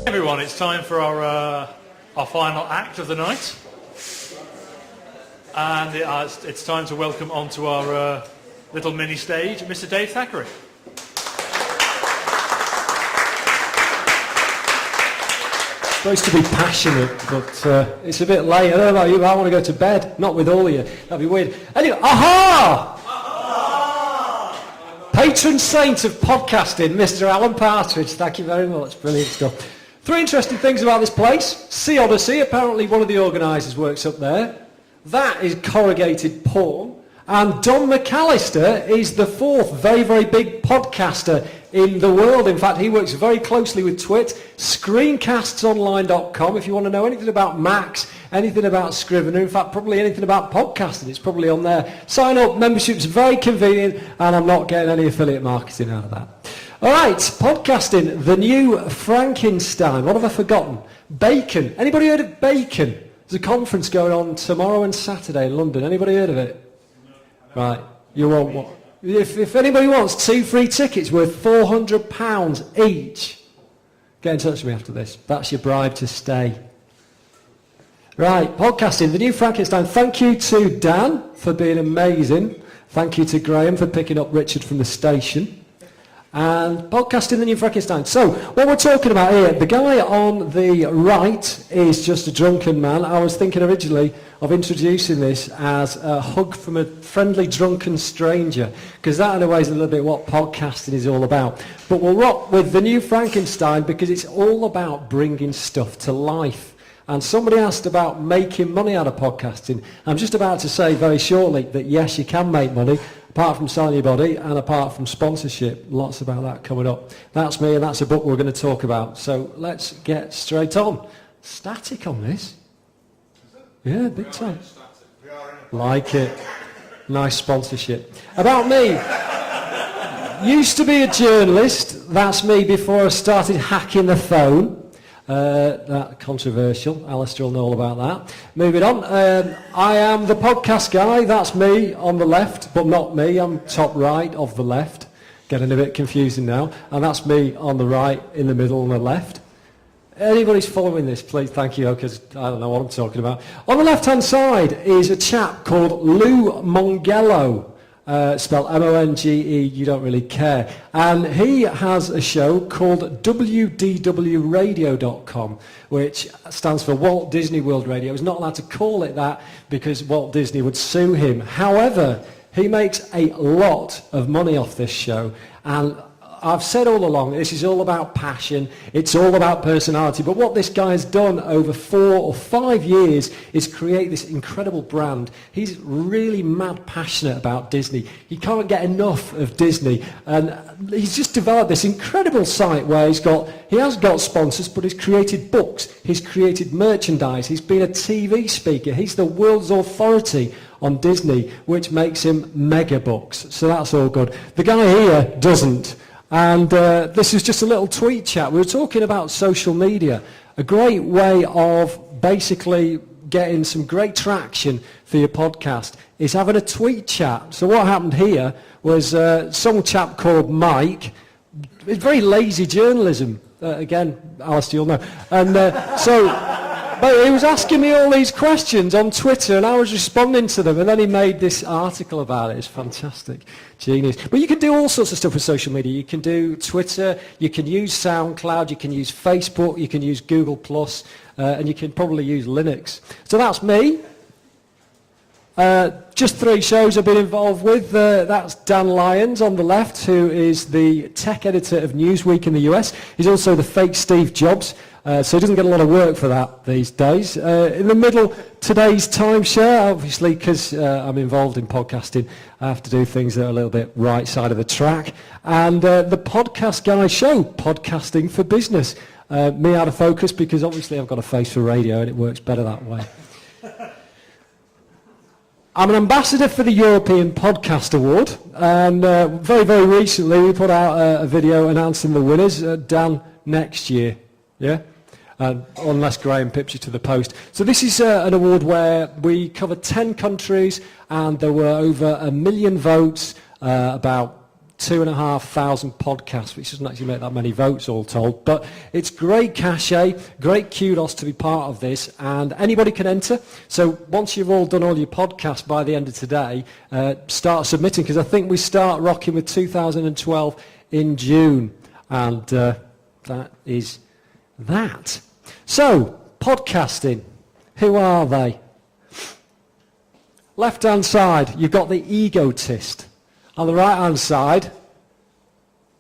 Everyone, it's time for our final act of the night, and it's time to welcome onto our little mini stage Mr. Dave Thackeray. Supposed to be passionate, but it's a bit late. I don't know about you, but I want to go to bed. Not with all of you. That'd be weird. Anyway, aha! Patron saint of podcasting, Mr. Alan Partridge. Thank you very much. Brilliant stuff. 3 interesting things about this place. Sea Odyssey, apparently one of the organisers works up there. That is corrugated porn. And Don McAllister is the 4th very, very big podcaster in the world. In fact, he works very closely with Twit, screencastsonline.com. If you want to know anything about Max, anything about Scrivener, in fact, probably anything about podcasting, it's probably on there. Sign up, membership's very convenient, and I'm not getting any affiliate marketing out of that. All right, podcasting, the new Frankenstein. What have I forgotten? Bacon. Anybody heard of Bacon? There's a conference going on tomorrow and Saturday in London. Anybody heard of it? Right, you want what? If anybody wants 2 free tickets worth £400 each, get in touch with me after this. That's your bribe to stay. Right, podcasting, the new Frankenstein. Thank you to Dan for being amazing. Thank you to Graham for picking up Richard from the station. And podcasting, the new Frankenstein. So, what we're talking about here, the guy on the right is just a drunken man. I was thinking originally of introducing this as a hug from a friendly drunken stranger, because that in a way is a little bit what podcasting is all about. But we'll rock with the new Frankenstein because it's all about bringing stuff to life. And somebody asked about making money out of podcasting. I'm just about to say very shortly that yes, you can make money, apart from selling your body and apart from sponsorship. Lots about that coming up. That's me, and that's a book we're going to talk about. So let's get straight on. Static on this. Yeah, big time. Like it. Nice sponsorship. About me. Used to be a journalist. That's me before I started hacking the phone. That controversial. Alistair will know all about that. Moving on. I am the podcast guy. That's me on the left, but not me. I'm top right of the left. Getting a bit confusing now. And that's me on the right, in the middle, on the left. Anybody's following this, please, thank you, because I don't know what I'm talking about. On the left-hand side is a chap called Lou Mongello, spelled M-O-N-G-E, you don't really care. And he has a show called WDWRadio.com, which stands for Walt Disney World Radio. He's not allowed to call it that because Walt Disney would sue him. However, he makes a lot of money off this show, and I've said all along, this is all about passion, it's all about personality, but what this guy has done over 4 or 5 years is create this incredible brand. He's really mad passionate about Disney. He can't get enough of Disney, and he's just developed this incredible site where he has got sponsors, but he's created books, he's created merchandise, he's been a TV speaker, he's the world's authority on Disney, which makes him mega bucks, so that's all good. The guy here doesn't. And this is just a little tweet chat. We were talking about social media. A great way of basically getting some great traction for your podcast is having a tweet chat. So what happened here was some chap called Mike. It's very lazy journalism. Again, Alistair, you'll know. And but he was asking me all these questions on Twitter, and I was responding to them, and then he made this article about it. It's fantastic. Genius. But you can do all sorts of stuff with social media. You can do Twitter, you can use SoundCloud, you can use Facebook, you can use Google+, and you can probably use Linux. So that's me. Just 3 shows I've been involved with. That's Dan Lyons on the left, who is the tech editor of Newsweek in the US. He's also the fake Steve Jobs. So he doesn't get a lot of work for that these days. In the middle, today's timeshare, obviously, because I'm involved in podcasting, I have to do things that are a little bit right side of the track. And the Podcast Guy Show, podcasting for business. Me out of focus because obviously I've got a face for radio and it works better that way. I'm an ambassador for the European Podcast Award, and very, very recently we put out a video announcing the winners, Dan, next year. Yeah? Unless Graham pips you to the post. So this is an award where we cover 10 countries, and there were over 1 million votes, about 2,500 podcasts, which doesn't actually make that many votes all told, but it's great cachet, great kudos to be part of this, and anybody can enter. So once you've all done all your podcasts by the end of today, start submitting, because I think we start rocking with 2012 in June, and that is that. So, podcasting, who are they? Left-hand side, you've got the egotist. On the right-hand side,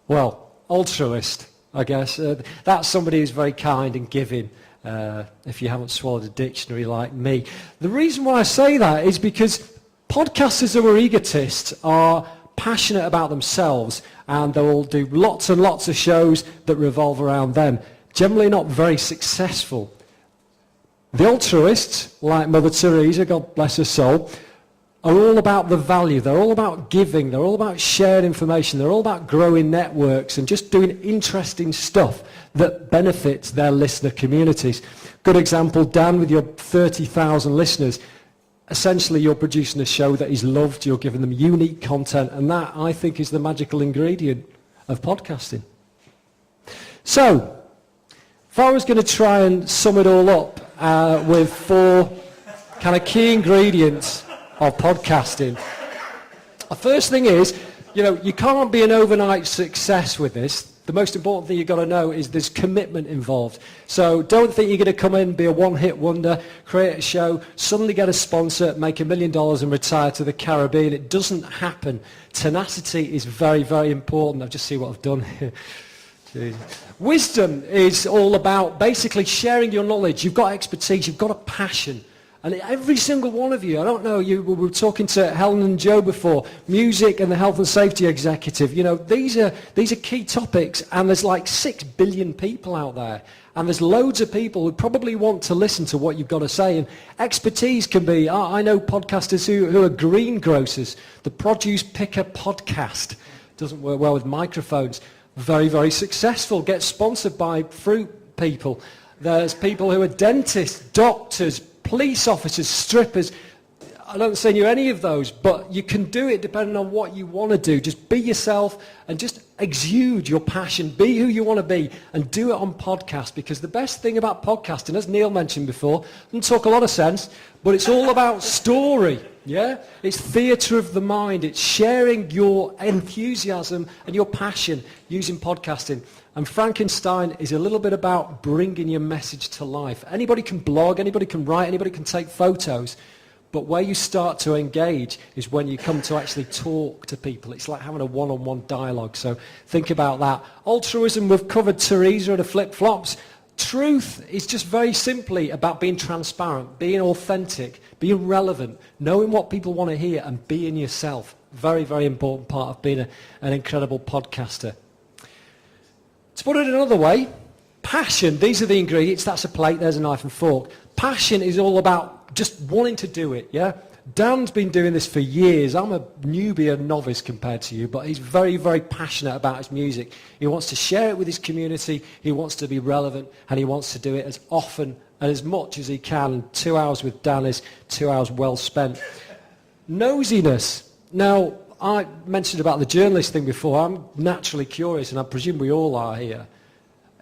well, altruist, I guess. That's somebody who's very kind and giving, if you haven't swallowed a dictionary like me. The reason why I say that is because podcasters who are egotists are passionate about themselves, and they'll do lots and lots of shows that revolve around them. Generally not very successful. The altruists, like Mother Teresa, God bless her soul, are all about the value. They're all about giving. They're all about shared information. They're all about growing networks and just doing interesting stuff that benefits their listener communities. Good example, Dan, with your 30,000 listeners. Essentially, you're producing a show that is loved. You're giving them unique content. And that, I think, is the magical ingredient of podcasting. So, if I was going to try and sum it all up with 4 kind of key ingredients of podcasting. The first thing is, you can't be an overnight success with this. The most important thing you've got to know is there's commitment involved. So don't think you're going to come in, be a one-hit wonder, create a show, suddenly get a sponsor, make $1 million and retire to the Caribbean. It doesn't happen. Tenacity is very, very important. I'll just see what I've done here. Wisdom is all about basically sharing your knowledge. You've got expertise, you've got a passion. And every single one of you, I don't know, we were talking to Helen and Joe before, music and the health and safety executive, these are key topics, and there's like 6 billion people out there. And there's loads of people who probably want to listen to what you've got to say. And expertise can be, I know podcasters who are greengrocers. The Produce Picker podcast doesn't work well with microphones. Very, very successful. Gets sponsored by fruit people. There's people who are dentists, doctors, police officers, strippers. I don't say you any of those, but you can do it depending on what you want to do. Just be yourself and just exude your passion. Be who you want to be and do it on podcast, because the best thing about podcasting, as Neil mentioned before, doesn't talk a lot of sense, but it's all about story. Yeah? It's theatre of the mind. It's sharing your enthusiasm and your passion using podcasting. And Frankenstein is a little bit about bringing your message to life. Anybody can blog, anybody can write, anybody can take photos. But where you start to engage is when you come to actually talk to people. It's like having a one-on-one dialogue. So think about that. Altruism, we've covered Teresa and the flip-flops. Truth is just very simply about being transparent, being authentic, being relevant, knowing what people want to hear, and being yourself. Very, very important part of being an incredible podcaster. To put it another way, passion, these are the ingredients. That's a plate, there's a knife and fork. Passion is all about just wanting to do it, yeah? Dan's been doing this for years. I'm a newbie, a novice compared to you, but he's very, very passionate about his music. He wants to share it with his community, he wants to be relevant, and he wants to do it as often and as much as he can. 2 hours with Dan is 2 hours well spent. Nosiness. Now, I mentioned about the journalist thing before. I'm naturally curious, and I presume we all are here.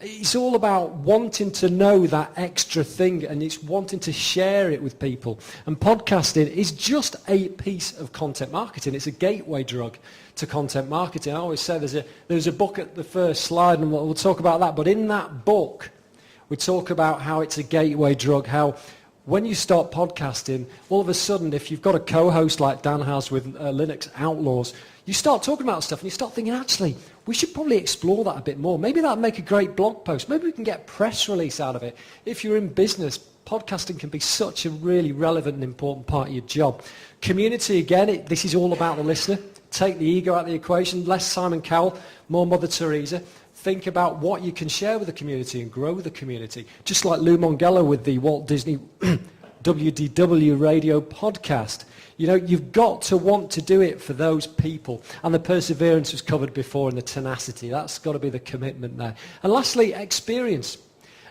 It's all about wanting to know that extra thing, and it's wanting to share it with people. And podcasting is just a piece of content marketing. It's a gateway drug to content marketing. I always say there's a book at the first slide, and we'll talk about that. But in that book, we talk about how it's a gateway drug, how when you start podcasting, all of a sudden, if you've got a co-host like Dan has with Linux Outlaws, you start talking about stuff and you start thinking, actually, we should probably explore that a bit more. Maybe that'd make a great blog post. Maybe we can get a press release out of it. If you're in business, podcasting can be such a really relevant and important part of your job. Community, again, this is all about the listener. Take the ego out of the equation. Less Simon Cowell, more Mother Teresa. Think about what you can share with the community and grow the community. Just like Lou Mongello with the Walt Disney WDW radio podcast. You've got to want to do it for those people. And the perseverance was covered before, and the tenacity. That's got to be the commitment there. And lastly, experience.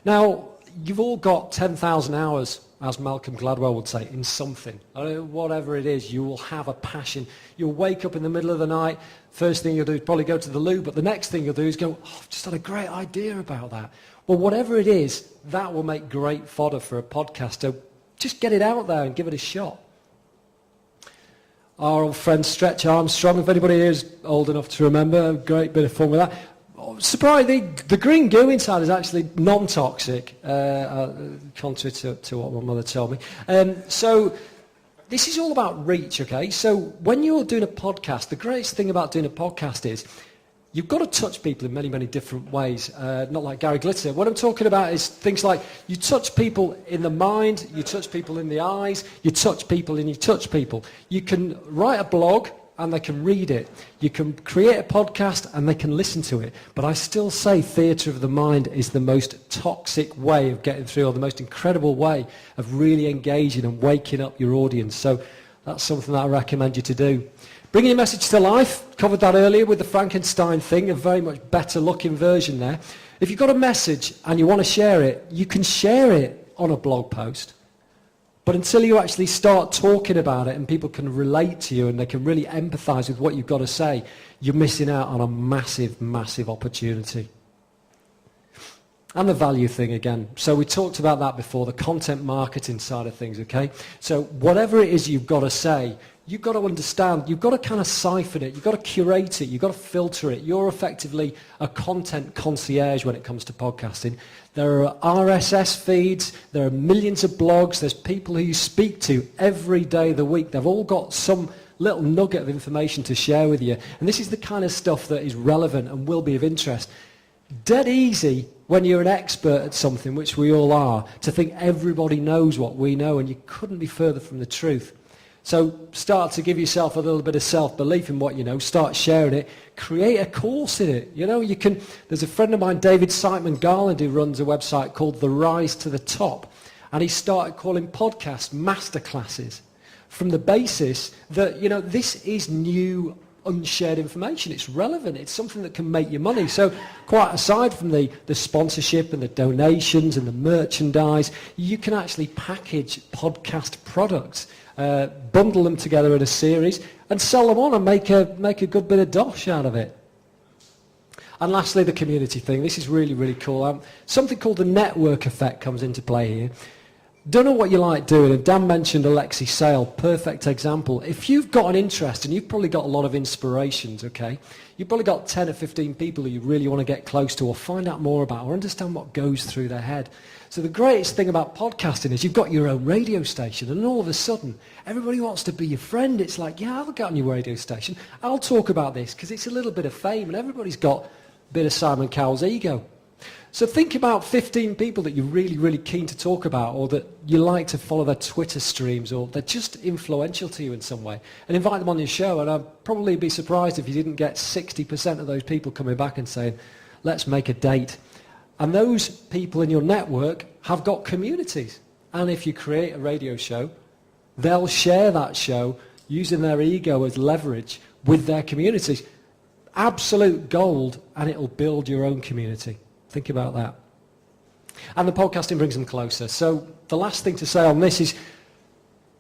Now, you've all got 10,000 hours, as Malcolm Gladwell would say, in something. Whatever it is, you will have a passion. You'll wake up in the middle of the night, first thing you'll do is probably go to the loo, but the next thing you'll do is go, oh, I've just had a great idea about that. Well, whatever it is, that will make great fodder for a podcast. So just get it out there and give it a shot. Our old friend Stretch Armstrong, if anybody here is old enough to remember, a great bit of fun with that. Surprisingly, the green goo inside is actually non-toxic, contrary to what my mother told me. So this is all about reach, okay? So when you're doing a podcast, the greatest thing about doing a podcast is you've got to touch people in many, many different ways, not like Gary Glitter. What I'm talking about is things like you touch people in the mind, you touch people in the eyes, you touch people and you touch people. You can write a blog and they can read it. You can create a podcast and they can listen to it. But I still say theatre of the mind is the most toxic way of getting through, or the most incredible way of really engaging and waking up your audience. So that's something that I recommend you to do. Bringing your message to life, covered that earlier with the Frankenstein thing, a very much better looking version there. If you've got a message and you want to share it, you can share it on a blog post. But until you actually start talking about it and people can relate to you and they can really empathise with what you've got to say, you're missing out on a massive, massive opportunity. And the value thing again. So we talked about that before, the content marketing side of things, okay? So whatever it is you've got to say, you've got to understand, you've got to kind of siphon it, you've got to curate it, you've got to filter it. You're effectively a content concierge when it comes to podcasting. There are RSS feeds, there are millions of blogs, there's people who you speak to every day of the week. They've all got some little nugget of information to share with you. And this is the kind of stuff that is relevant and will be of interest. Dead easy when you're an expert at something, which we all are, to think everybody knows what we know, and you couldn't be further from the truth. So start to give yourself a little bit of self-belief in what you know. Start sharing it. Create a course in it. You know, you can. There's a friend of mine, David Siteman Garland, who runs a website called The Rise to the Top. And he started calling podcasts masterclasses from the basis that, you know, this is new, unshared information. It's relevant. It's something that can make you money. So quite aside from the sponsorship and the donations and the merchandise, you can actually package podcast products, bundle them together in a series and sell them on and make a good bit of dosh out of it. And lastly, the community thing. This is really, really cool. Something called the network effect comes into play here. Don't know what you like doing, and Dan mentioned Alexi Sale, perfect example. If you've got an interest, and you've probably got a lot of inspirations, okay, you've probably got 10 or 15 people who you really want to get close to or find out more about or understand what goes through their head. So the greatest thing about podcasting is you've got your own radio station, and all of a sudden, everybody wants to be your friend. It's like, yeah, I'll get on your radio station. I'll talk about this because it's a little bit of fame, and everybody's got a bit of Simon Cowell's ego. So think about 15 people that you're really, really keen to talk about, or that you like to follow their Twitter streams, or they're just influential to you in some way, and invite them on your show. And I'd probably be surprised if you didn't get 60% of those people coming back and saying, let's make a date. And those people in your network have got communities. And if you create a radio show, they'll share that show using their ego as leverage with their communities. Absolute gold, and it'll build your own community. Think about that. And the podcasting brings them closer. So the last thing to say on this is,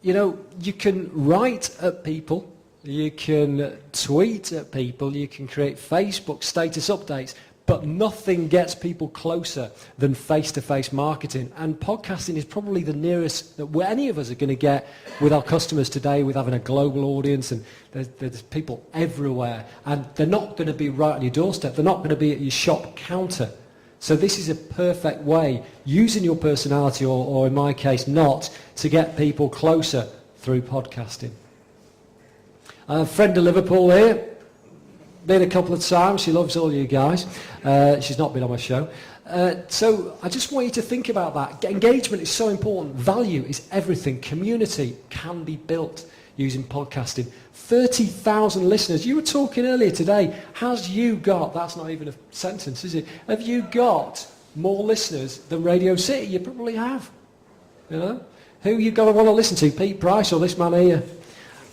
you know, you can write at people, you can tweet at people, you can create Facebook status updates, but nothing gets people closer than face-to-face marketing. And podcasting is probably the nearest that any of us are going to get with our customers today, with having a global audience, and there's people everywhere. And they're not going to be right on your doorstep. They're not going to be at your shop counter. So this is a perfect way, using your personality, or in my case not, to get people closer through podcasting. A friend of Liverpool here, been a couple of times, she loves all you guys. She's not been on my show. So I just want you to think about that. Engagement is so important. Value is everything. Community can be built using podcasting. 30,000 listeners. You were talking earlier today. Has you got, that's not even a sentence, is it? Have you got more listeners than Radio City? You probably have. You know? Who you going to want to listen to? Pete Price or this man here?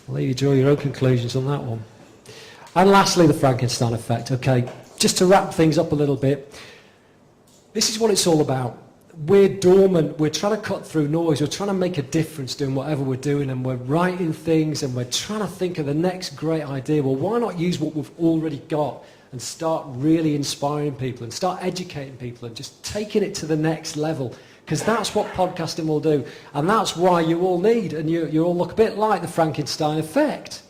I'll let you draw your own conclusions on that one. And lastly, the Frankenstein effect. Okay, just to wrap things up a little bit. This is what it's all about. we're dormant, we're trying to cut through noise, we're trying to make a difference doing whatever we're doing, and we're writing things and we're trying to think of the next great idea. Well, why not use what we've already got and start really inspiring people and start educating people and just taking it to the next level? Because that's what podcasting will do, and that's why you all need, and you all look a bit like the Frankenstein effect.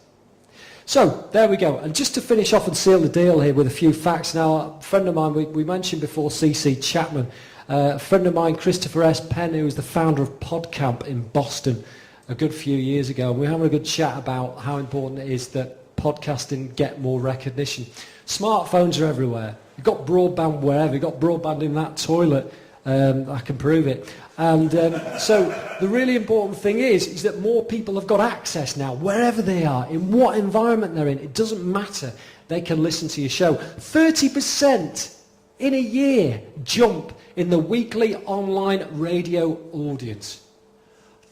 So, there we go. And just to finish off and seal the deal here with a few facts. Now, a friend of mine, we mentioned before C.C. Chapman, a friend of mine, Christopher S. Penn, who was the founder of PodCamp in Boston a good few years ago. And we were having a good chat about how important it is that podcasting get more recognition. Smartphones are everywhere. You've got broadband wherever. You've got broadband in that toilet. I can prove it. And so the really important thing is that more people have got access now, wherever they are, in what environment they're in. It doesn't matter. They can listen to your show. 30% in a year jump in the weekly online radio audience.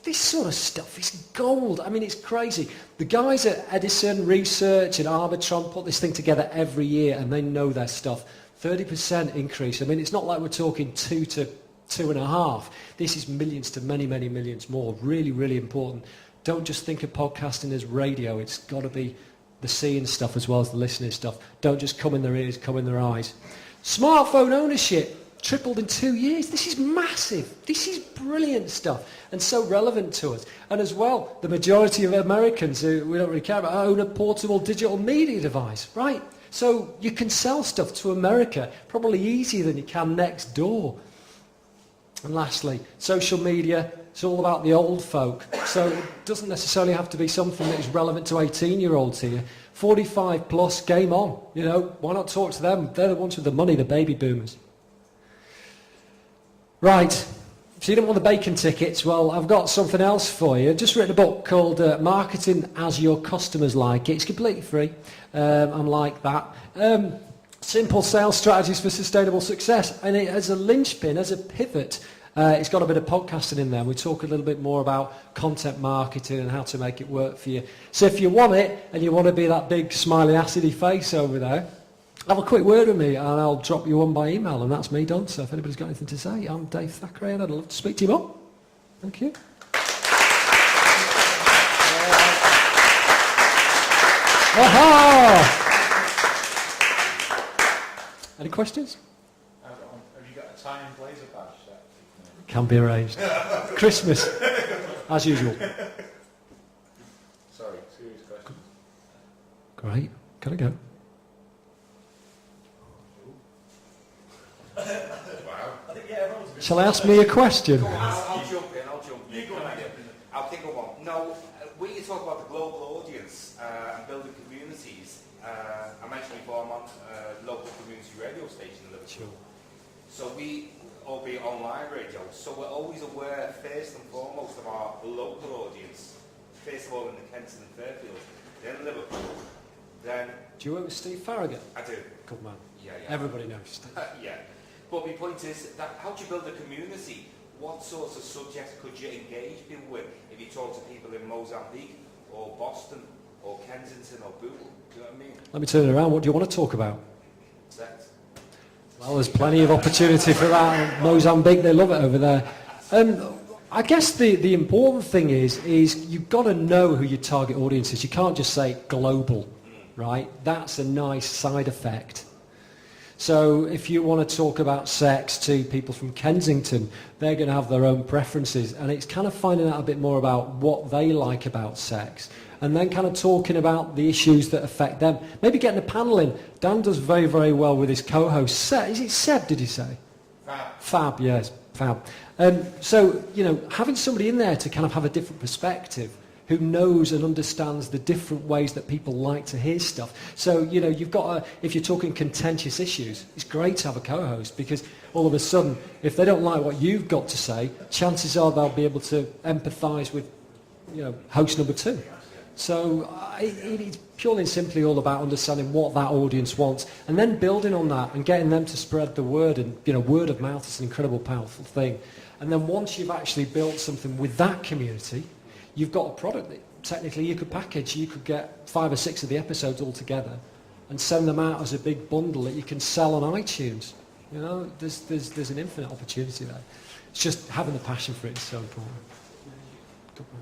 This sort of stuff is gold. I mean, it's crazy. The guys at Edison Research and Arbitron put this thing together every year, and they know their stuff. 30% increase. I mean, it's not like we're talking 2 to 2.5. This is millions to many, many millions more. Really, really important. Don't just think of podcasting as radio. It's got to be the seeing stuff as well as the listening stuff. Don't just come in their ears, come in their eyes. Smartphone ownership tripled in 2 years. This is massive. This is brilliant stuff and so relevant to us. And as well, the majority of Americans who we don't really care about own a portable digital media device, right? So you can sell stuff to America probably easier than you can next door. And lastly, social media, it's all about the old folk. So it doesn't necessarily have to be something that is relevant to 18-year-olds here. 45 plus, game on. You know, why not talk to them? They're the ones with the money, the baby boomers. Right, so you don't want the bacon tickets. Well, I've got something else for you. I've just written a book called Marketing as Your Customers Like It. It's completely free. I'm like that. Simple sales strategies for sustainable success. And it, as a linchpin, as a pivot, it's got a bit of podcasting in there. We talk a little bit more about content marketing and how to make it work for you. So if you want it, and you want to be that big smiley acidy face over there, have a quick word with me and I'll drop you one by email, and that's me done. So if anybody's got anything to say, I'm Dave Thackeray and I'd love to speak to you more. Thank you. Aha! Any questions? Have you got a tie and blazer badge set? Can be arranged. Christmas, as usual. Sorry, serious question. Great. Gotta go. Wow. Shall I ask me a question? I'll jump in. I'll think of one. No, when you talk about the global audience and building communities, I mentioned before I'm on a local community radio station in Liverpool. Sure. So we, albeit online radio, so we're always aware first and foremost of our local audience. First of all in the Kensington and Fairfield, then Liverpool, then... Do you work with Steve Farragut? I do. Good man. Yeah. Everybody knows Steve. Yeah. But my point is that how do you build a community? What sorts of subjects could you engage people with if you talk to people in Mozambique or Boston or Kensington or Bootle? Do you know what I mean? Let me turn it around. What do you want to talk about? Sex. Well, there's plenty of opportunity for that. Mozambique, they love it over there. I guess the important thing is you've got to know who your target audience is. You can't just say global, right? That's a nice side effect. So if you want to talk about sex to people from Kensington, they're going to have their own preferences, and it's kind of finding out a bit more about what they like about sex, and then kind of talking about the issues that affect them. Maybe getting a panel in. Dan does very, very well with his co-host. Is it Seb, did you say? Fab, yes, Fab. So, you know, having somebody in there to kind of have a different perspective, who knows and understands the different ways that people like to hear stuff. So, you know, you've got if you're talking contentious issues, it's great to have a co-host, because all of a sudden, if they don't like what you've got to say, chances are they'll be able to empathise with, you know, host number two. So it's purely and simply all about understanding what that audience wants, and then building on that and getting them to spread the word. And, you know, word of mouth is an incredible, powerful thing. And then once you've actually built something with that community, you've got a product that technically you could package. You could get 5 or 6 of the episodes all together and send them out as a big bundle that you can sell on iTunes. You know, there's an infinite opportunity there. It's just having the passion for it is so important. Good man.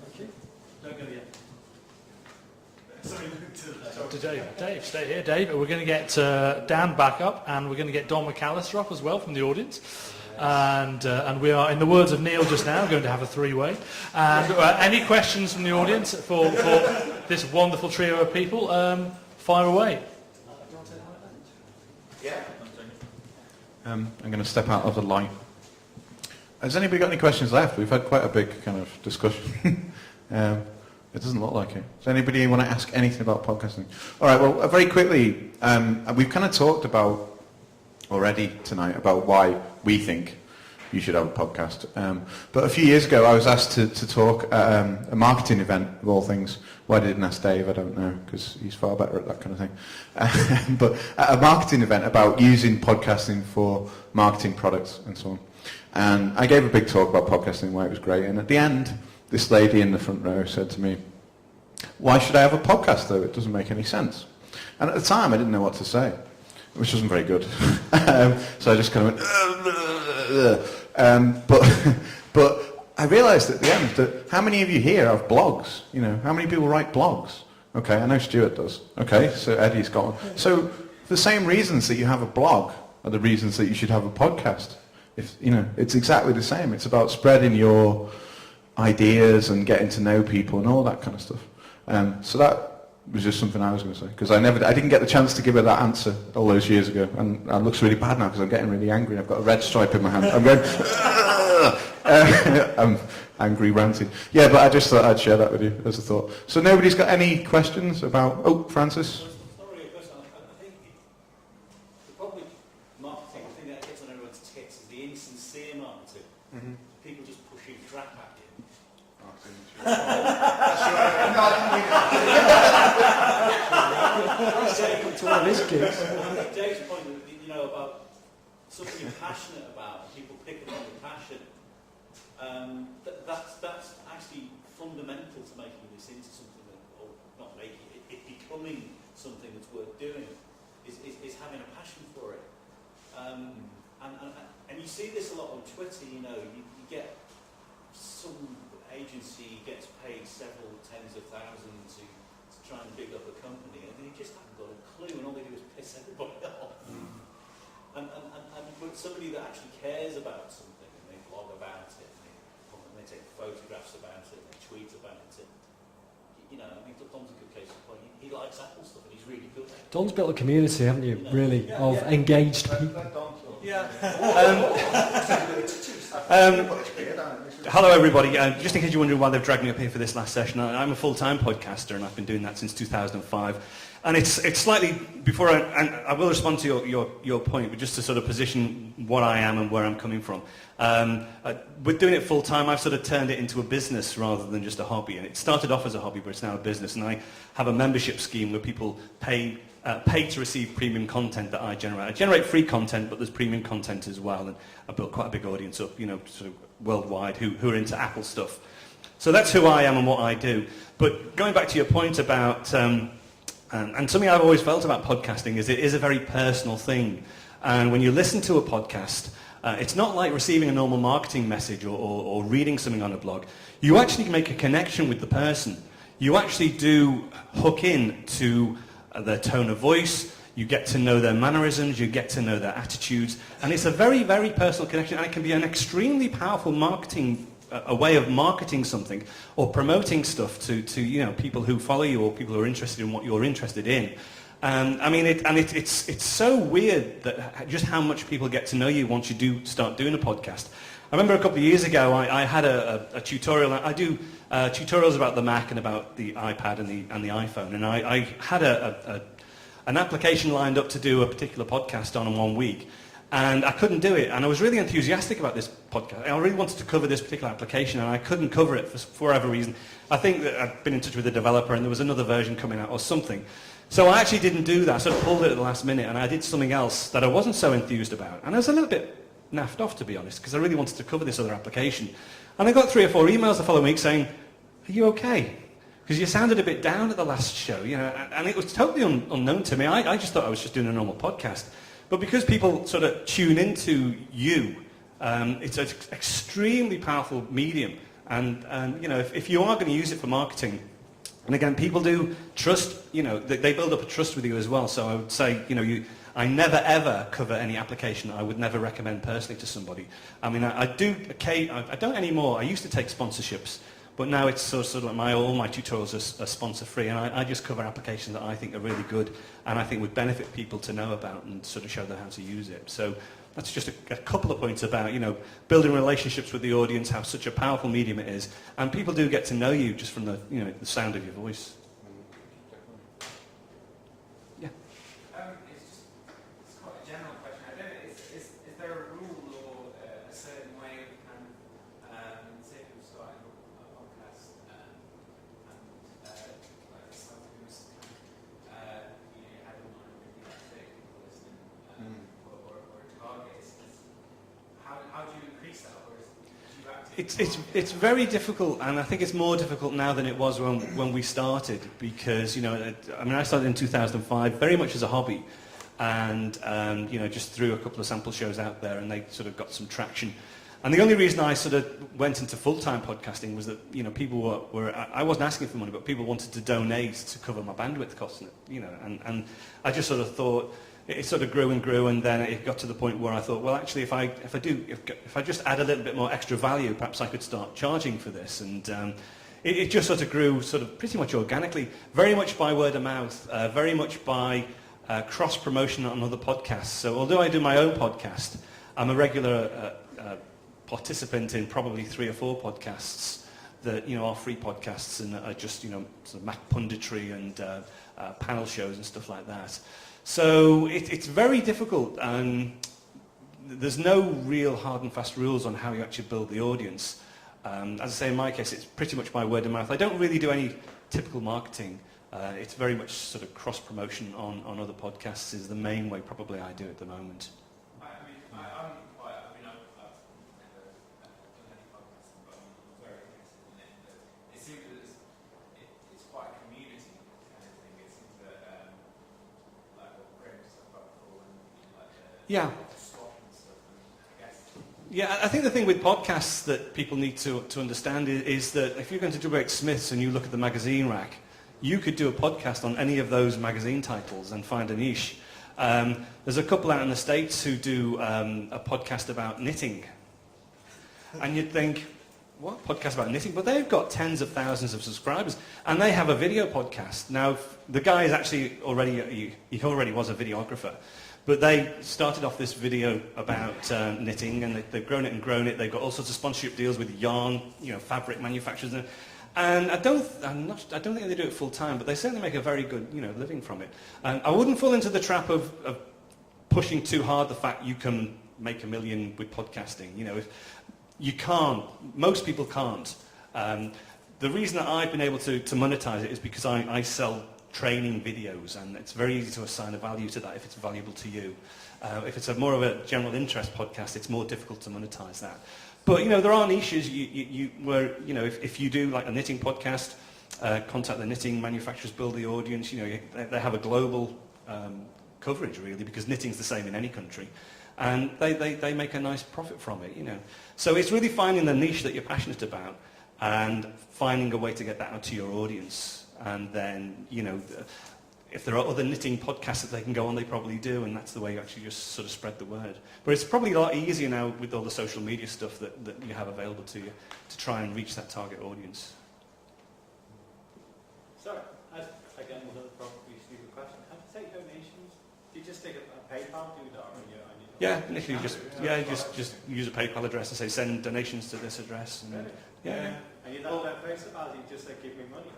Thank you. Don't go yet. To Dave, stay here, Dave. We're going to get Dan back up, and we're going to get Don McAllister up as well from the audience. And we are, in the words of Neil just now, going to have a three-way. And any questions from the audience for this wonderful trio of people? Fire away. Yeah. I'm going to step out of the light. Has anybody got any questions left? We've had quite a big kind of discussion. It doesn't look like it. Does anybody want to ask anything about podcasting? All right, well, very quickly, we've kind of talked about already tonight about why we think you should have a podcast. But a few years ago, I was asked to talk at a marketing event, of all things. Why I didn't ask Dave, I don't know, because he's far better at that kind of thing. But at a marketing event about using podcasting for marketing products and so on. And I gave a big talk about podcasting, why it was great. And at the end, this lady in the front row said to me, "Why should I have a podcast, though? It doesn't make any sense." And at the time, I didn't know what to say, which wasn't very good. So I just kind of went, but I realised at the end that how many of you here have blogs? You know, how many people write blogs? Okay, I know Stuart does. Okay, so Eddie's got one. So the same reasons that you have a blog are the reasons that you should have a podcast. If, you know, it's exactly the same. It's about spreading your ideas and getting to know people and all that kind of stuff. So that was just something I was going to say, because I didn't get the chance to give her that answer all those years ago, and it looks really bad now because I'm getting really angry. I've got a red stripe in my hand. I'm going, I'm angry, ranting. Yeah, but I just thought I'd share that with you as a thought. So nobody's got any questions about? Oh, Francis. I think the problem with marketing, the thing that gets on everyone's tits is the insincere marketing. Mm-hmm. People just pushing crap at you. To one of his gigs. I think Dave's point, you know, about something you're passionate about, people picking up your passion, that's actually fundamental to making this into something that, or not making it becoming something that's worth doing, is having a passion for it. And you see this a lot on Twitter, you know, you get some agency gets paid several tens of thousands to try and big up a company, and they just haven't got a clue, and all they do is piss everybody off. And with somebody that actually cares about something, and they blog about it, and they take photographs about it, and they tweet about it, you know, I mean, Don's a good case in point. He likes Apple stuff, and he's really good at it. Don's built a community, haven't you, really, of engaged people. Yeah. Hello everybody, just in case you're wondering why they've dragged me up here for this last session, I'm a full-time podcaster and I've been doing that since 2005. And it's slightly, before I will respond to your point, but just to sort of position what I am and where I'm coming from. With doing it full-time, I've sort of turned it into a business rather than just a hobby. And it started off as a hobby, but it's now a business. And I have a membership scheme where people pay to receive premium content that I generate. I generate free content, but there's premium content as well. And I've built quite a big audience up, you know, sort of worldwide who are into Apple stuff. So that's who I am and what I do. But going back to your point about, and something I've always felt about podcasting is it is a very personal thing. And when you listen to a podcast, it's not like receiving a normal marketing message or reading something on a blog. You actually make a connection with the person. You actually do hook in to their tone of voice. You get to know their mannerisms, you get to know their attitudes, and it's a very, very personal connection, and it can be an extremely powerful marketing, a way of marketing something or promoting stuff to you know, people who follow you or people who are interested in what you're interested in. I mean, it's so weird that just how much people get to know you once you do start doing a podcast. I remember a couple of years ago, I had a tutorial. I do tutorials about the Mac and about the iPad and the iPhone, and I had an application lined up to do a particular podcast on in 1 week, and I couldn't do it. And I was really enthusiastic about this podcast. I really wanted to cover this particular application, and I couldn't cover it for whatever reason. I think that I'd been in touch with the developer, and there was another version coming out or something. So I actually didn't do that. I sort of pulled it at the last minute, and I did something else that I wasn't so enthused about. And I was a little bit naffed off, to be honest, because I really wanted to cover this other application. And I got 3 or 4 emails the following week saying, "Are you okay? Because you sounded a bit down at the last show," you know, and it was totally unknown to me. I just thought I was just doing a normal podcast. But because people sort of tune into you, it's an extremely powerful medium. And you know, if you are going to use it for marketing, and again, people do trust, you know, they build up a trust with you as well. So I would say, you know, I never ever cover any application I would never recommend personally to somebody. I mean, I don't anymore. I used to take sponsorships, but now it's sort of like all my tutorials are sponsor free, and I just cover applications that I think are really good and I think would benefit people to know about and sort of show them how to use it. So that's just a couple of points about, you know, building relationships with the audience, how such a powerful medium it is, and people do get to know you just from the, you know, the sound of your voice. Yeah. It's quite a general question. I don't know, is there a rule or a certain way of kind of, say if you're starting a podcast and like it's something you must kind of, you know, you had in mind maybe like 30 people listening or a target. How do you increase that? Or It's very difficult, and I think it's more difficult now than it was when we started, because, you know, I mean, I started in 2005 very much as a hobby, and you know, just threw a couple of sample shows out there, and they sort of got some traction. And the only reason I sort of went into full-time podcasting was that, you know, people were I wasn't asking for money, but people wanted to donate to cover my bandwidth costs, you know, and I just sort of thought, it sort of grew and grew, and then it got to the point where I thought, well, actually, if I just add a little bit more extra value, perhaps I could start charging for this. And it just sort of grew sort of pretty much organically, very much by word of mouth, very much by cross-promotion on other podcasts. So although I do my own podcast, I'm a regular participant in probably 3 or 4 podcasts that, you know, are free podcasts and are just, you know, sort of Mac punditry and panel shows and stuff like that. So it's very difficult, and there's no real hard and fast rules on how you actually build the audience. As I say, in my case, it's pretty much by word of mouth. I don't really do any typical marketing. It's very much sort of cross-promotion on other podcasts is the main way probably I do it at the moment. I've never done any podcasting, but I'm very interested in it. It seems that it's quite a community kind of thing. It seems that like what Graham stuff about before, and like Yeah. swap and stuff. And I guess. Yeah, I think the thing with podcasts that people need to understand is that if you're going to do about Smiths and you look at the magazine rack, you could do a podcast on any of those magazine titles and find a niche. There's a couple out in the States who do a podcast about knitting. And you'd think, what, podcast about knitting? But they've got tens of thousands of subscribers, and they have a video podcast. Now, the guy is actually he already was a videographer, but they started off this video about knitting, and they've grown it and grown it. They've got all sorts of sponsorship deals with yarn, you know, fabric manufacturers. And I don't think they do it full time, but they certainly make a very good, you know, living from it. And I wouldn't fall into the trap of pushing too hard the fact you can make $1 million with podcasting. You know, if you can't, most people can't. The reason that I've been able to monetize it is because I sell training videos, and it's very easy to assign a value to that if it's valuable to you. If it's more of a general interest podcast, it's more difficult to monetize that. But, you know, there are niches where, you know, if you do like a knitting podcast, contact the knitting manufacturers, build the audience, you know, they have a global coverage really, because knitting's the same in any country. And they make a nice profit from it, you know. So it's really finding the niche that you're passionate about and finding a way to get that out to your audience. And then, you know, if there are other knitting podcasts that they can go on, they probably do, and that's the way you actually just sort of spread the word. But it's probably a lot easier now with all the social media stuff that you have available to you to try and reach that target audience. Sorry, again, another probably stupid question. How do you take donations? Do you just take a PayPal, do that on your Yeah, initially just use a PayPal address and say send donations to this address. And, yeah. And you're not about Facetoface, you just say give me money.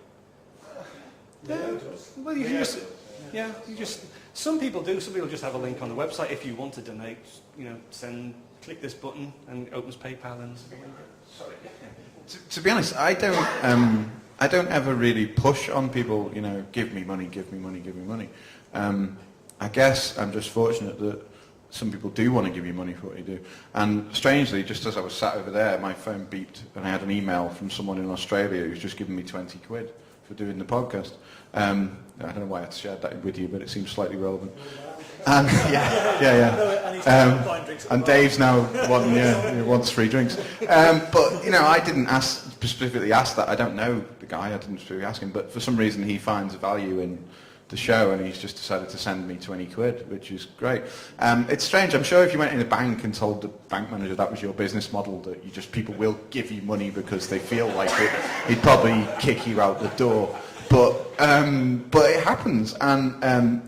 Well, you just some people do. Some people just have a link on the website. If you want to donate, you know, click this button and it opens PayPal and. Sorry. To be honest, I don't ever really push on people. You know, give me money, give me money, give me money. I guess I'm just fortunate that some people do want to give you money for what you do. And strangely, just as I was sat over there, my phone beeped and I had an email from someone in Australia who's just given me 20 quid. For doing the podcast. I don't know why I shared that with you, but it seems slightly relevant. And and Dave's now wants free drinks. But I didn't specifically ask that. I don't know the guy. I didn't specifically ask him. But for some reason, he finds value in the show, and he's just decided to send me 20 quid, which is great. It's strange. I'm sure if you went in a bank and told the bank manager that was your business model, that people will give you money because they feel like it, he'd probably kick you out the door. But it happens, and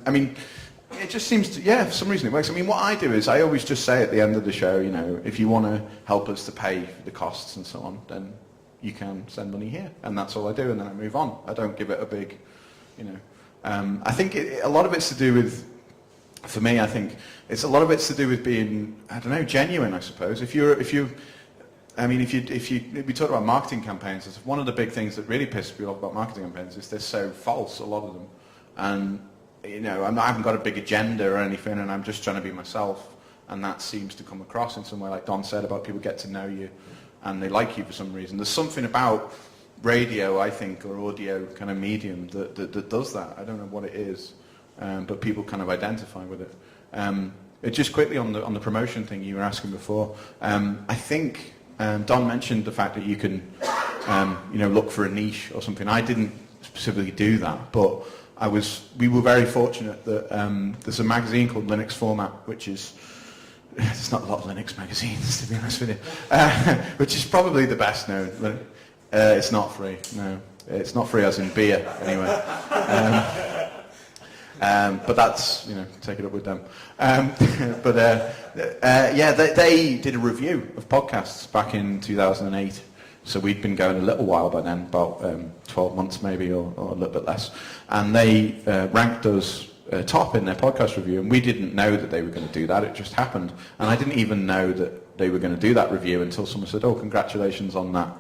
it just seems to, for some reason it works. What I do is I always just say at the end of the show, if you want to help us to pay for the costs and so on, then you can send money here, and that's all I do, and then I move on. I don't give it a big, I think a lot of it's to do with, for me, I think a lot of it's to do with being, genuine, I suppose. If we talk about marketing campaigns, it's one of the big things that really pisses people off about marketing campaigns is they're so false, a lot of them. And, I haven't got a big agenda or anything, and I'm just trying to be myself, and that seems to come across in some way, like Don said, about people get to know you, and they like you for some reason. There's something about radio, I think, or audio kind of medium that does that. I don't know what it is, but people kind of identify with it. Just quickly on the promotion thing you were asking before, I think Don mentioned the fact that you can look for a niche or something. I didn't specifically do that, but we were very fortunate that there's a magazine called Linux Format, which is, there's not a lot of Linux magazines, to be honest with you, which is probably the best known. It's not free, no. It's not free as in beer, anyway. But that's, take it up with them. They did a review of podcasts back in 2008. So we'd been going a little while by then, about 12 months maybe, or a little bit less. And they ranked us top in their podcast review, and we didn't know that they were going to do that. It just happened. And I didn't even know that they were going to do that review until someone said, oh, congratulations on that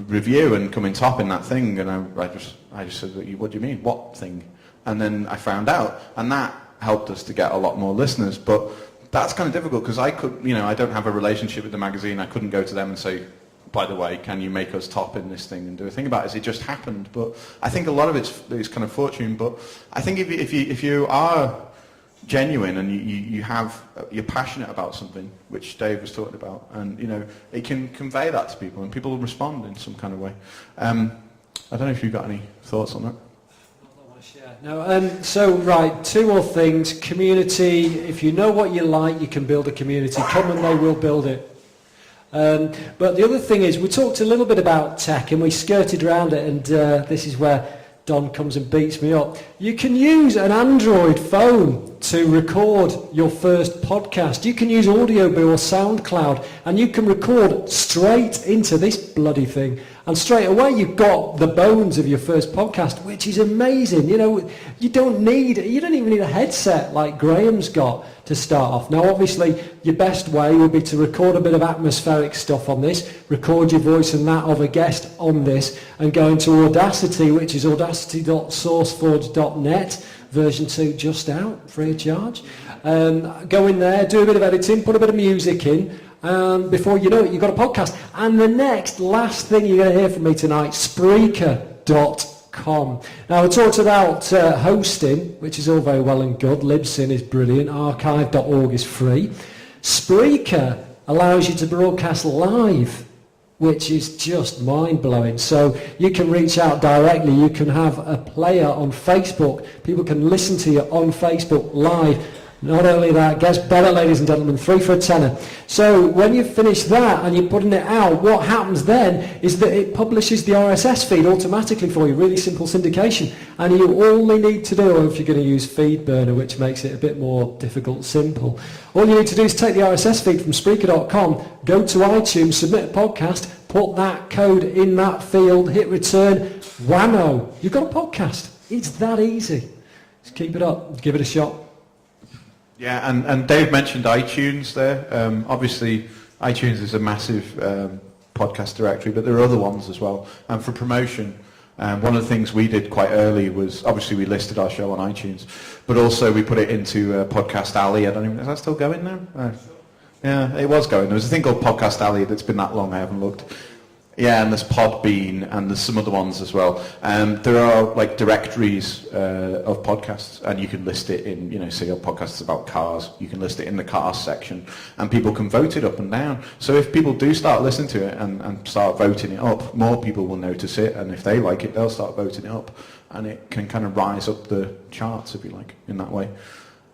review and coming top in that thing. And I just said, what do you mean? What thing? And then I found out, and that helped us to get a lot more listeners. But that's kind of difficult because I don't have a relationship with the magazine. I couldn't go to them and say, by the way, can you make us top in this thing and do a thing about it? It just happened. But I think a lot of it's kind of fortune. But I think if you are genuine and you're passionate about something, which Dave was talking about, and it can convey that to people, and people will respond in some kind of way. I don't know if you've got any thoughts on that. No, two more things. Community. If you know what you like, you can build a community. Come and they will build it. But the other thing is, we talked a little bit about tech and we skirted around it, and this is where Don comes and beats me up. You can use an Android phone to record your first podcast. You can use Audioboo or SoundCloud, and you can record straight into this bloody thing. And straight away you've got the bones of your first podcast, which is amazing. You don't even need a headset like Graham's got to start off. Now obviously your best way would be to record a bit of atmospheric stuff on this, record your voice and that of a guest on this, and go into Audacity, which is audacity.sourceforge.net, version 2 just out, free of charge. Go in there, do a bit of editing, put a bit of music in, before you know it, you've got a podcast. And the last thing you're going to hear from me tonight, Spreaker.com. Now, I talked about hosting, which is all very well and good. Libsyn is brilliant. Archive.org is free. Spreaker allows you to broadcast live, which is just mind-blowing. So you can reach out directly. You can have a player on Facebook. People can listen to you on Facebook live. Not only that, gets better, ladies and gentlemen, 3 for a tenner. So when you finish that and you're putting it out, what happens then is that it publishes the RSS feed automatically for you, really simple syndication. And you only need to do, if you're going to use FeedBurner, which makes it a bit more difficult, simple, all you need to do is take the RSS feed from Spreaker.com, go to iTunes, submit a podcast, put that code in that field, hit return, whammo, you've got a podcast. It's that easy. Just keep it up, give it a shot. Yeah, and Dave mentioned iTunes there. Obviously, iTunes is a massive podcast directory, but there are other ones as well. And for promotion, one of the things we did quite early was, obviously we listed our show on iTunes, but also we put it into Podcast Alley. Is that still going now? Yeah, it was going. There was a thing called Podcast Alley that's been that long, I haven't looked. Yeah, and there's Podbean, and there's some other ones as well. There are like directories of podcasts, and you can list it in, say your podcast is about cars, you can list it in the cars section, and people can vote it up and down. So if people do start listening to it and start voting it up, more people will notice it, and if they like it, they'll start voting it up, and it can kind of rise up the charts, if you like, in that way.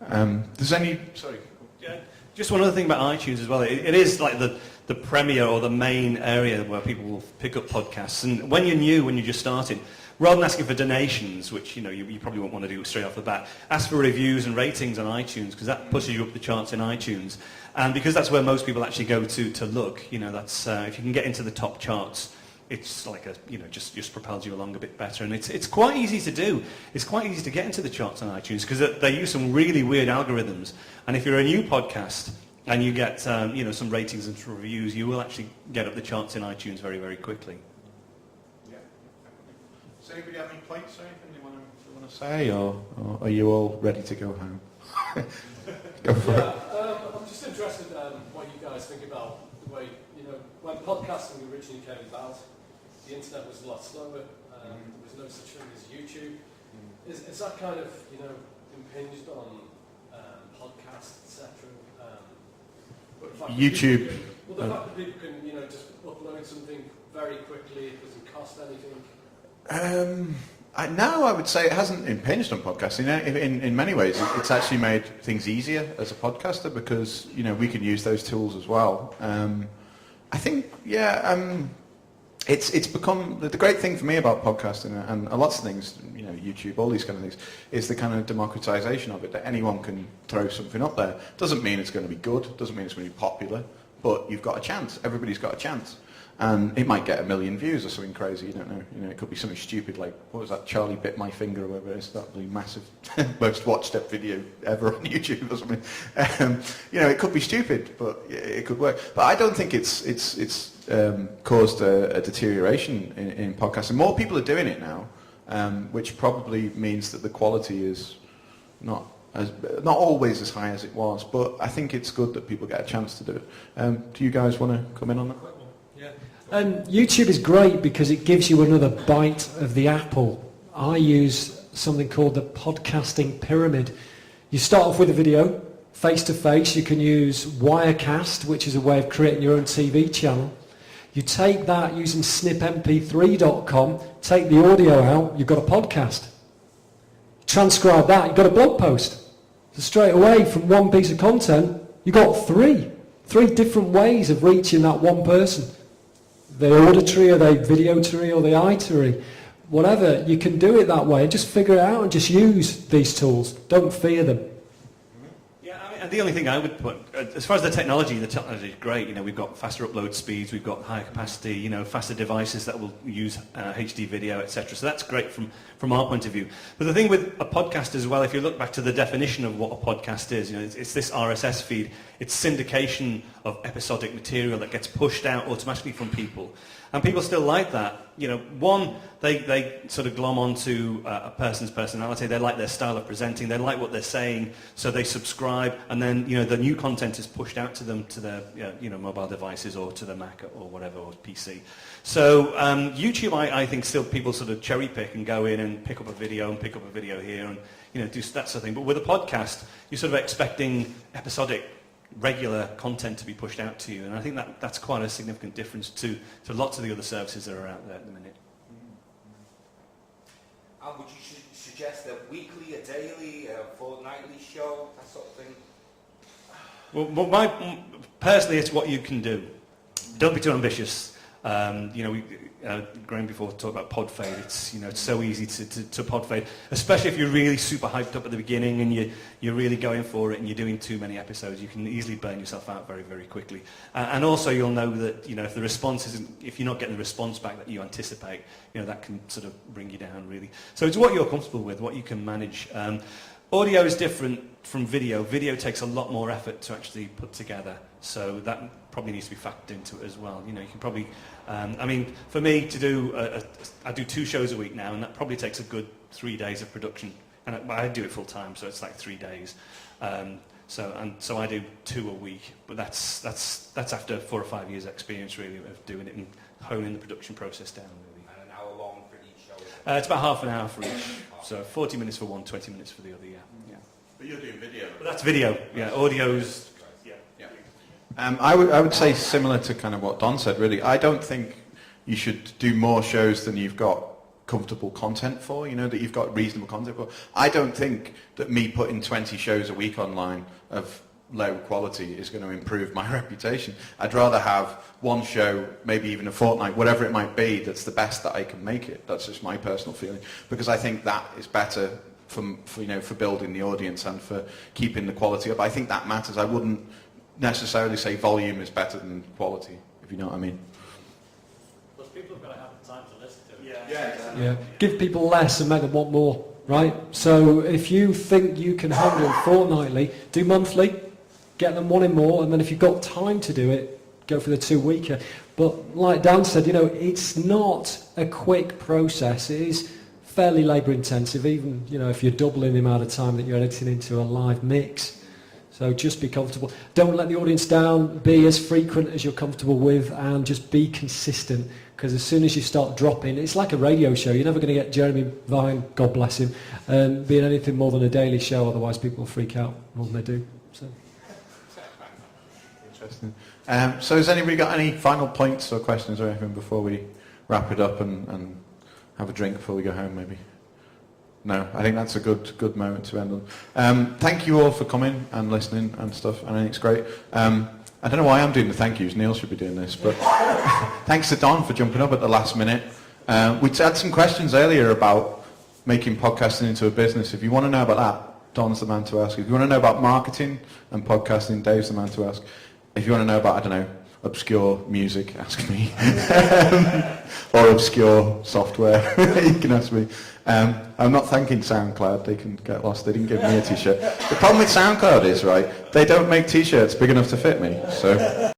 Does any... Sorry. Yeah, just one other thing about iTunes as well. It is like the premier or the main area where people will pick up podcasts. And when you're new, when you're just starting, rather than asking for donations, which you probably won't want to do straight off the bat, ask for reviews and ratings on iTunes, because that pushes you up the charts in iTunes. And because that's where most people actually go to look, that's if you can get into the top charts, it's like just propels you along a bit better. And it's quite easy to do. It's quite easy to get into the charts on iTunes because they use some really weird algorithms. And if you're a new podcast and you get some ratings and some reviews, you will actually get up the charts in iTunes very, very quickly. Yeah. Does anybody have any points or anything they want to say, or are you all ready to go home? Go for it. I'm just interested in what you guys think about the way, when podcasting originally came about, the internet was a lot slower, there was no such thing as YouTube. Is that kind of, impinged on podcasts, etc.? YouTube. The fact that people can, just upload something very quickly, it doesn't cost anything. Now I would say it hasn't impinged on podcasting. In many ways, it's actually made things easier as a podcaster because we can use those tools as well. I think, it's become the great thing for me about podcasting and lots of things, YouTube, all these kind of things, is the kind of democratization of it, that anyone can throw something up there. Doesn't mean it's going to be good, doesn't mean it's going to be popular, but you've got a chance. Everybody's got a chance. And it might get 1 million views or something crazy, you don't know. It could be something stupid like, what was that, Charlie bit my finger or whatever it is, that really massive, most watched up video ever on YouTube or something. It could be stupid, but it could work. But I don't think it's caused a deterioration in podcasting. More people are doing it now, which probably means that the quality is not always as high as it was. But I think it's good that people get a chance to do it. Do you guys want to come in on that? Yeah. And YouTube is great because it gives you another bite of the apple. I use something called the podcasting pyramid. You start off with a video, face-to-face. You can use Wirecast, which is a way of creating your own TV channel. You take that using snipmp3.com, take the audio out, you've got a podcast. Transcribe that, you've got a blog post. So straight away from one piece of content, you've got three different ways of reaching that one person. The auditory, or the videotory, or the itory. Whatever, you can do it that way. Just figure it out and just use these tools. Don't fear them. And the only thing I would put, as far as the technology is great. We've got faster upload speeds, we've got higher capacity, faster devices that will use HD video, etc. So that's great from our point of view. But the thing with a podcast as well, if you look back to the definition of what a podcast is, it's this RSS feed. It's syndication of episodic material that gets pushed out automatically from people. And people still like that. One, they sort of glom onto a person's personality. They like their style of presenting. They like what they're saying, so they subscribe. And then, the new content is pushed out to them to their, mobile devices or to their Mac or whatever, or PC. So YouTube, I think still people sort of cherry pick and go in and pick up a video and pick up a video here and do that sort of thing. But with a podcast, you're sort of expecting episodic, regular content to be pushed out to you, and I think that's quite a significant difference to lots of the other services that are out there at the minute. And would you suggest a weekly, a daily, a fortnightly show, that sort of thing? Well, personally, it's what you can do. Don't be too ambitious. Graham before talked about pod fade. It's so easy to pod fade, especially if you're really super hyped up at the beginning and you're really going for it and you're doing too many episodes. You can easily burn yourself out very, very quickly. And also you'll know that if the response if you're not getting the response back that you anticipate, that can sort of bring you down really. So it's what you're comfortable with, what you can manage. Audio is different from video. Video takes a lot more effort to actually put together, so that probably needs to be factored into it as well. You can probably, for me to do, I do 2 shows a week now, and that probably takes a good 3 days of production, and I do it full time, so it's like 3 days. So I do 2 a week, but that's after 4 or 5 years experience really of doing it and honing the production process down, really. And an hour long for each show. It's about half an hour for each. So 40 minutes for one, 20 minutes for the other, yeah. But you're doing video. But that's video, yeah. Audio's... Yeah. I would say similar to kind of what Don said, really. I don't think you should do more shows than you've got comfortable content for, that you've got reasonable content for. I don't think that me putting 20 shows a week online of low quality is going to improve my reputation. I'd rather have one show, maybe even a fortnight, whatever it might be, that's the best that I can make it. That's just my personal feeling, because I think that is better for building the audience and for keeping the quality up. I think that matters. I wouldn't necessarily say volume is better than quality, if you know what I mean. Plus people have got to have the time to listen to it. Yeah. Give people less and make them want more, right? So if you think you can handle fortnightly, do monthly, get them wanting more, and then if you've got time to do it, go for the 2-weeker. But like Dan said, it's not a quick process. It is fairly labour intensive, even if you're doubling the amount of time that you're editing into a live mix. So just be comfortable. Don't let the audience down. Be as frequent as you're comfortable with, and just be consistent. Because as soon as you start dropping, it's like a radio show. You're never going to get Jeremy Vine, God bless him, being anything more than a daily show. Otherwise, people will freak out more than they do. So. Interesting. So has anybody got any final points or questions or anything before we wrap it up and have a drink before we go home, maybe? No, I think that's a good moment to end on. Thank you all for coming and listening and stuff, and I think it's great. I don't know why I'm doing the thank yous, Neil should be doing this, but thanks to Don for jumping up at the last minute. We had some questions earlier about making podcasting into a business. If you want to know about that, Don's the man to ask. If you want to know about marketing and podcasting, Dave's the man to ask. If you want to know about, I don't know, obscure music, ask me. Or obscure software, you can ask me. I'm not thanking SoundCloud, they can get lost, they didn't give me a t-shirt. The problem with SoundCloud is, right, they don't make t-shirts big enough to fit me, so...